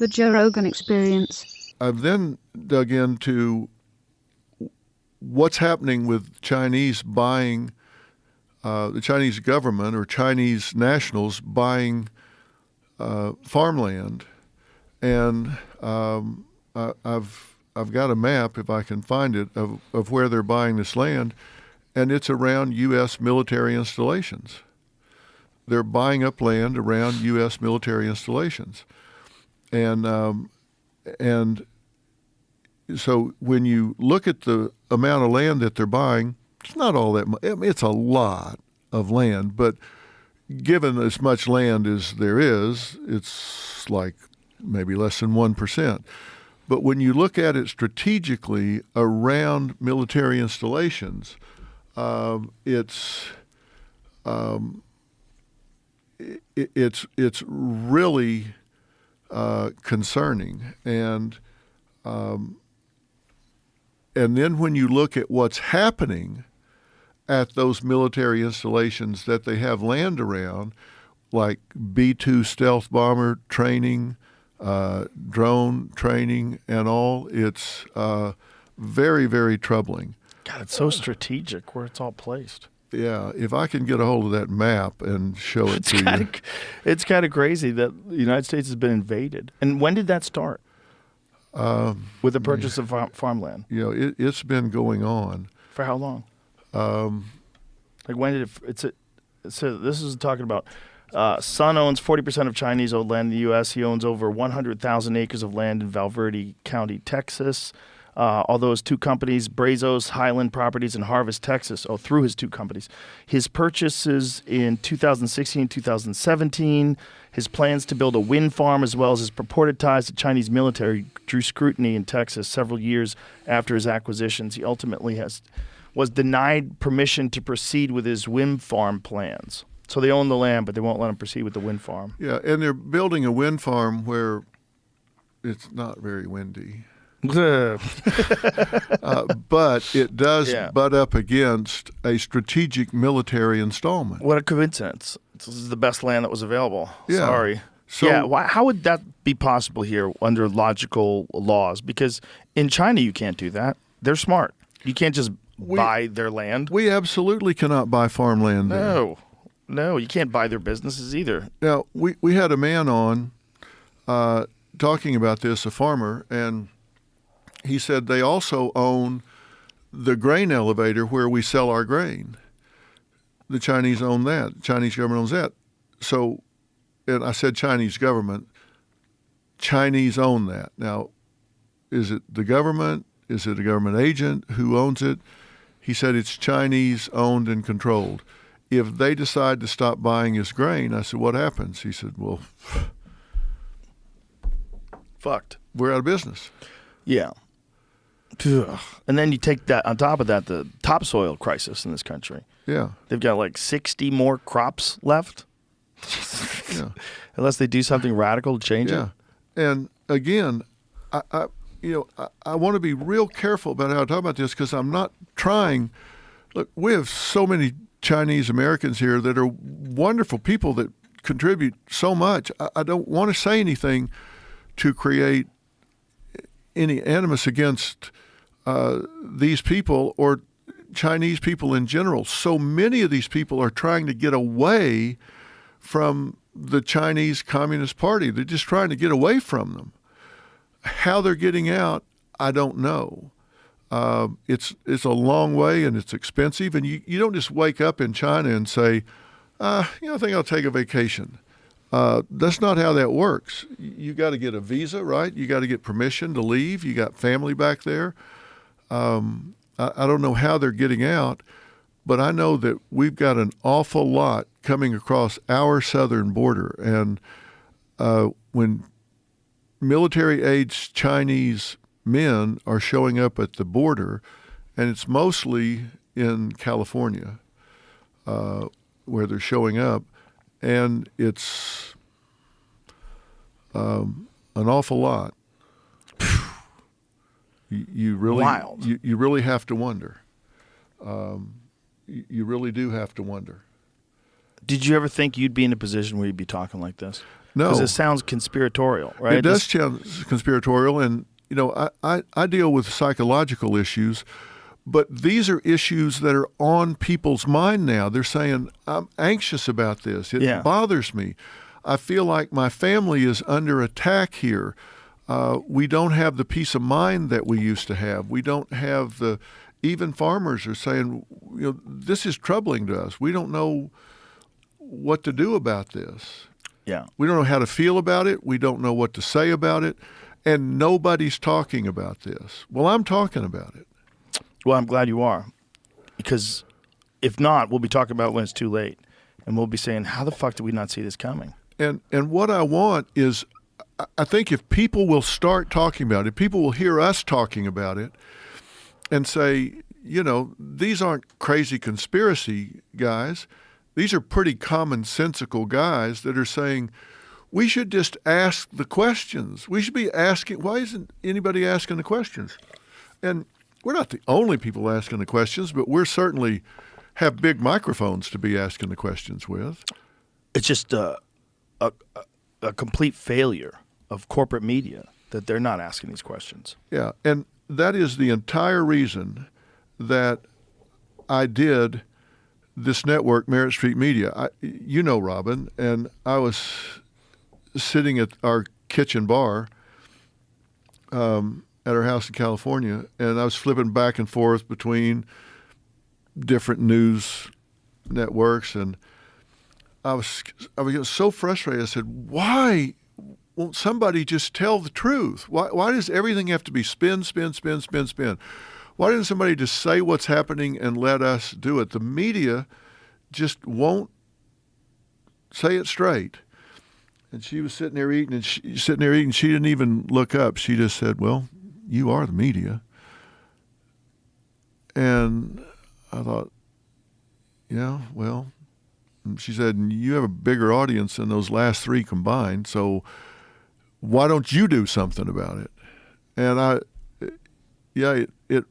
The Joe Rogan Experience. I've then dug into what's happening with Chinese buying, the Chinese government or Chinese nationals buying farmland, and I've got a map, if I can find it, of where they're buying this land, and it's around U.S. military installations. They're buying up land around U.S. military installations, and so when you look at the amount of land that they're buying, it's not all that much. I mean, it's a lot of land, but given as much land as there is, it's like maybe less than 1%. But when you look at it strategically around military installations, it's really concerning, and then when you look at what's happening at those military installations that they have land around, like B-2 stealth bomber training, drone training, and all, it's very, very troubling. God, it's so strategic where it's all placed. Yeah, if I can get a hold of that map and show it to you. It's kind of crazy that the United States has been invaded. And when did that start? With the purchase of farmland? You know, it's been going on. For how long? Like when did it? So this is talking about. Son owns 40% of Chinese-owned land in the U.S. He owns over 100,000 acres of land in Valverde County, Texas. Although his two companies, Brazos Highland Properties and Harvest Texas, through his two companies. His purchases in 2016, 2017, his plans to build a wind farm, as well as his purported ties to Chinese military, drew scrutiny in Texas several years after his acquisitions. He ultimately was denied permission to proceed with his wind farm plans. So they own the land, but they won't let him proceed with the wind farm. Yeah, and they're building a wind farm where it's not very windy. But it does butt up against a strategic military installment. What a coincidence. This is the best land that was available. Yeah. Sorry. So, how would that be possible here under logical laws? Because in China, you can't do that. They're smart. You can't just buy their land. We absolutely cannot buy farmland there. No, you can't buy their businesses either. Now, we had a man on talking about this, a farmer, and he said they also own the grain elevator where we sell our grain. The Chinese own that. The Chinese government owns that. So, and I said Chinese government. Chinese own that. Now, is it the government? Is it a government agent? Who owns it? He said it's Chinese owned and controlled. If they decide to stop buying his grain, I said, what happens? He said, well, fucked. We're out of business. Yeah. And then you take that, on top of that, the topsoil crisis in this country. Yeah. They've got like 60 more crops left. Yeah. Unless they do something radical to change it. Yeah. And again, I want to be real careful about how I talk about this, because I'm not trying. Look, we have so many Chinese Americans here that are wonderful people that contribute so much. I don't want to say anything to create any animus against these people or Chinese people in general. So many of these people are trying to get away from the Chinese Communist Party. They're just trying to get away from them. How they're getting out, I don't know. It's a long way and it's expensive, and you don't just wake up in China and say, I think I'll take a vacation. That's not how that works. You got to get a visa, right? You got to get permission to leave. You got family back there. I don't know how they're getting out, but I know that we've got an awful lot coming across our southern border. And when military-aged Chinese men are showing up at the border, and it's mostly in California where they're showing up, and it's an awful lot. You really, wild. You really have to wonder. You really do have to wonder. Did you ever think you'd be in a position where you'd be talking like this? No. Because it sounds conspiratorial, right? It does sound conspiratorial, and I deal with psychological issues, but these are issues that are on people's mind now. They're saying, I'm anxious about this. It bothers me. I feel like my family is under attack here. We don't have the peace of mind that we used to have. We don't have even farmers are saying, this is troubling to us. We don't know what to do about this. Yeah. We don't know how to feel about it. We don't know what to say about it. And nobody's talking about this. Well, I'm talking about it. Well, I'm glad you are. Because if not, we'll be talking about it when it's too late. And we'll be saying, how the fuck did we not see this coming? And what I want is, I think if people will start talking about it, people will hear us talking about it and say, these aren't crazy conspiracy guys. These are pretty commonsensical guys that are saying, we should just ask the questions. We should be asking, why isn't anybody asking the questions? And we're not the only people asking the questions, but we're certainly have big microphones to be asking the questions with. It's just a complete failure of corporate media that they're not asking these questions. Yeah, and that is the entire reason that I did this network, Merritt Street Media. Robin, and I was sitting at our kitchen bar at our house in California, and I was flipping back and forth between different news networks, and I was getting so frustrated. I said, why won't somebody just tell the truth? Why does everything have to be spin? Why didn't somebody just say what's happening and let us do it? The media just won't say it straight. And she was sitting there eating, she didn't even look up. She just said, well, you are the media. And I thought, yeah, well, and she said, you have a bigger audience than those last three combined, so why don't you do something about it? And it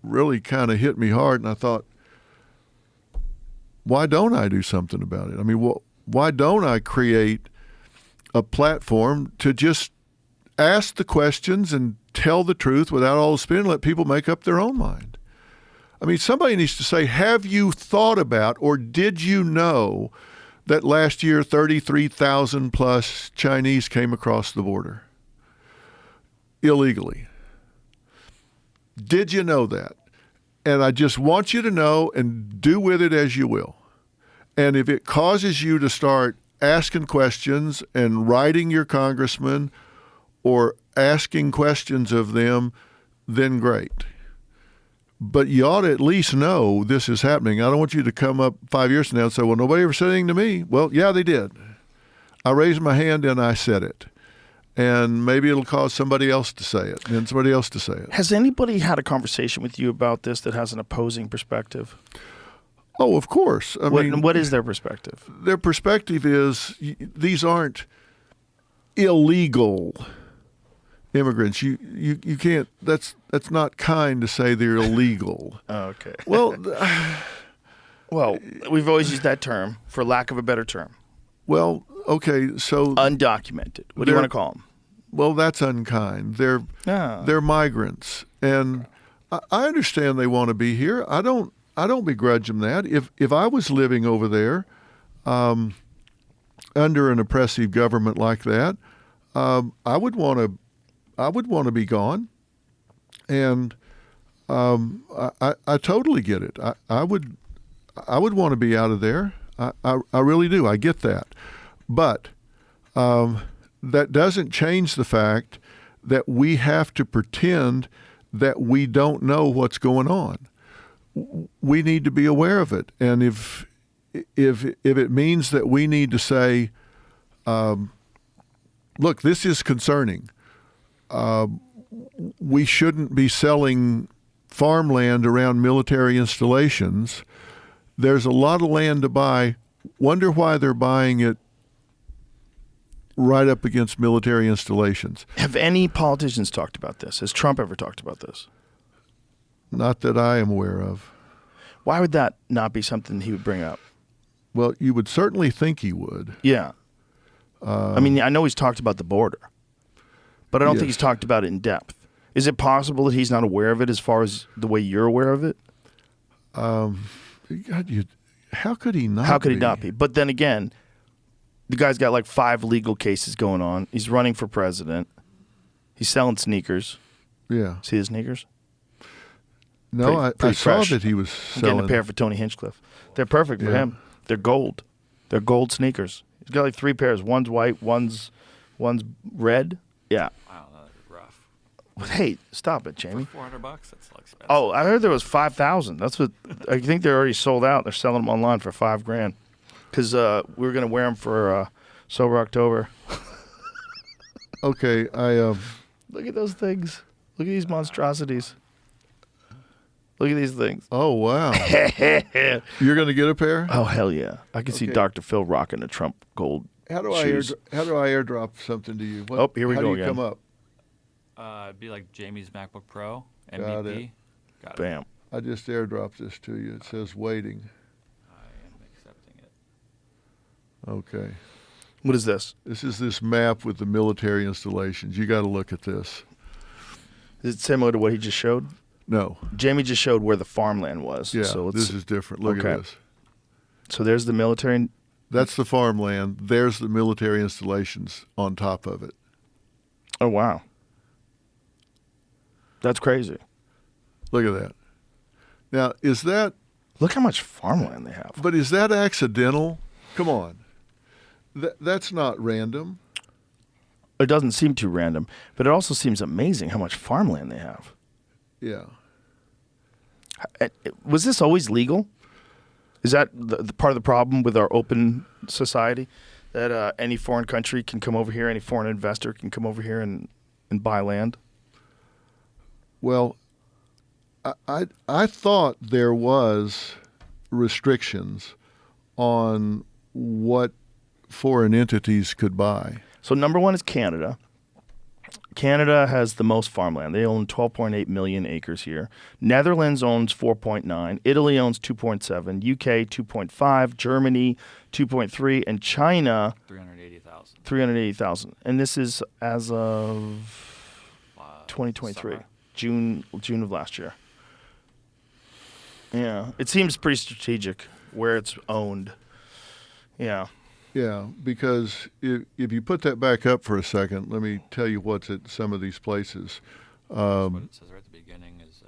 really kind of hit me hard, and I thought, why don't I do something about it? I mean, why don't I create a platform to just ask the questions and tell the truth without all the spin and let people make up their own mind? I mean, somebody needs to say, have you thought about or did you know that last year 33,000 plus Chinese came across the border illegally? Did you know that? And I just want you to know and do with it as you will. And if it causes you to start asking questions and writing your congressman or asking questions of them, then great. But you ought to at least know this is happening. I don't want you to come up 5 years from now and say, well, nobody ever said anything to me. Well, yeah, they did. I raised my hand and I said it. And maybe it'll cause somebody else to say it and somebody else to say it. Has anybody had a conversation with you about this that has an opposing perspective? Oh, of course. I mean, what is their perspective? Their perspective is these aren't illegal immigrants. You can't. That's not kind to say they're illegal. Okay. Well, well, we've always used that term for lack of a better term. Well, okay, so undocumented. What do you want to call them? Well, that's unkind. They're migrants, and I understand they want to be here. I don't begrudge them that. If I was living over there, under an oppressive government like that, I would want to be gone, and I totally get it. I would want to be out of there. I really do. I get that, but that doesn't change the fact that we have to pretend that we don't know what's going on. We need to be aware of it, and if it means that we need to say, look, this is concerning. We shouldn't be selling farmland around military installations. There's a lot of land to buy. Wonder why they're buying it right up against military installations. Have any politicians talked about this? Has Trump ever talked about this? Not that I am aware of. Why would that not be something he would bring up? Well, you would certainly think he would. Yeah. I mean, I know he's talked about the border, but I don't think he's talked about it in depth. Is it possible that he's not aware of it as far as the way you're aware of it? God, how could he not? How could he not be? But then again, the guy's got like 5 legal cases going on. He's running for president. He's selling sneakers. Yeah. See the sneakers? No, I saw fresh. that he was I'm selling. getting a pair for Tony Hinchcliffe. They're perfect for him. They're gold. They're gold sneakers. He's got like 3 pairs. One's white, one's red. Yeah. Wow, that's rough. But hey, stop it, Jamie. $400? That's like expensive. Oh, I heard there was 5,000. That's what I think they're already sold out. They're selling them online for $5,000 because we were gonna wear them for Sober October. Okay, Look at those things. Look at these monstrosities. Look at these things. Oh wow! You're gonna get a pair? Oh hell yeah! I can see Okay. Dr. Phil rocking a Trump gold. How do shoes. I airdrop something to you? Oh, here we how go do you again. come up? It'd be like Jamie's MacBook Pro, Got MVP. it. Got it. Bam. I just airdropped this to you. It says waiting. I am accepting it. Okay. What is this? This is this map with the military installations. You got to look at this. Is it similar to what he just showed? No. Jamie just showed where the farmland was. Yeah, So this is different. Look Okay. at this. So there's the military. That's the farmland. There's the military installations on top of it. Oh wow. That's crazy. Look at that. Now, is that, Look how much farmland they have. but is that accidental? Come on. That's not random. It doesn't seem too random, but it also seems amazing how much farmland they have. Yeah. Was this always legal? Is that the part of the problem with our open society? That any foreign country can come over here, any foreign investor can come over here and buy land? Well, I thought there was restrictions on what foreign entities could buy. So number one is Canada. Canada has the most farmland. They own 12.8 million acres here. Netherlands owns 4.9. Italy owns 2.7. UK 2.5. Germany 2.3. And China 380,000. 380,000. And this is as of 2023, Summer. June of last year. Yeah, it seems pretty strategic where it's owned. Yeah. Yeah, because if you put that back up for a second, let me tell you what's at some of these places. What it says right at the beginning is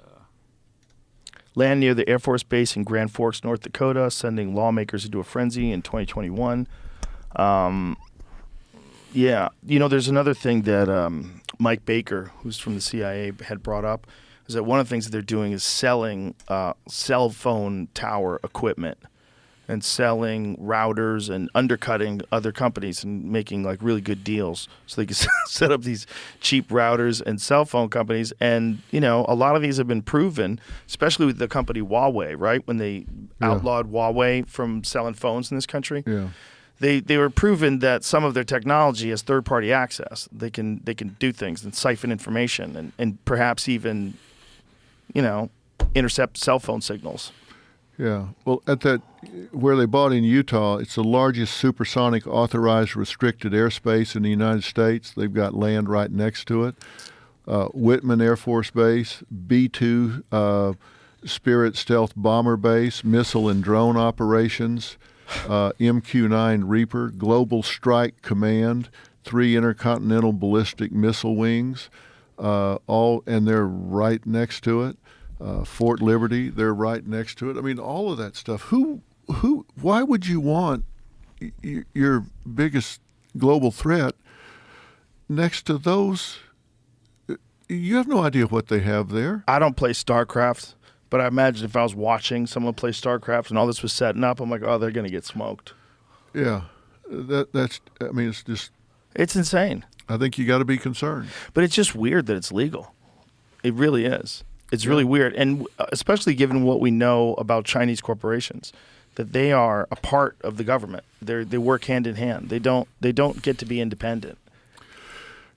Land near the Air Force Base in Grand Forks, North Dakota, sending lawmakers into a frenzy in 2021. Yeah, there's another thing that Mike Baker, who's from the CIA, had brought up, is that one of the things that they're doing is selling cell phone tower equipment and selling routers and undercutting other companies and making like really good deals so they can set up these cheap routers and cell phone companies. And, a lot of these have been proven, especially with the company Huawei, right? When they outlawed Huawei from selling phones in this country. Yeah. They were proven that some of their technology has third-party access. They can do things and siphon information and perhaps even, intercept cell phone signals. Yeah. Well, at that, where they bought in Utah, it's the largest supersonic authorized restricted airspace in the United States. They've got land right next to it. Whitman Air Force Base, B-2 Spirit Stealth Bomber Base, missile and drone operations, MQ-9 Reaper, Global Strike Command, 3 intercontinental ballistic missile wings, and they're right next to it. Fort Liberty, they're right next to it. I mean, all of that stuff. Why would you want your biggest global threat next to those? You have no idea what they have there. I don't play StarCraft, but I imagine if I was watching someone play StarCraft and all this was setting up, I'm like, oh, they're going to get smoked. Yeah, that's. I mean, it's just. It's insane. I think you got to be concerned. But it's just weird that it's legal. It really is. It's really weird, and especially given what we know about Chinese corporations, that they are a part of the government. They work hand in hand. They don't get to be independent.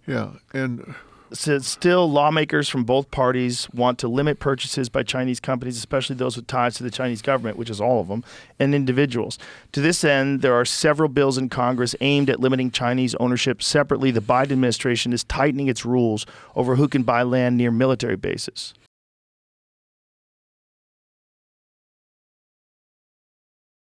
Yeah, and says still lawmakers from both parties want to limit purchases by Chinese companies, especially those with ties to the Chinese government, which is all of them, and individuals. To this end, there are several bills in Congress aimed at limiting Chinese ownership. Separately, the Biden administration is tightening its rules over who can buy land near military bases.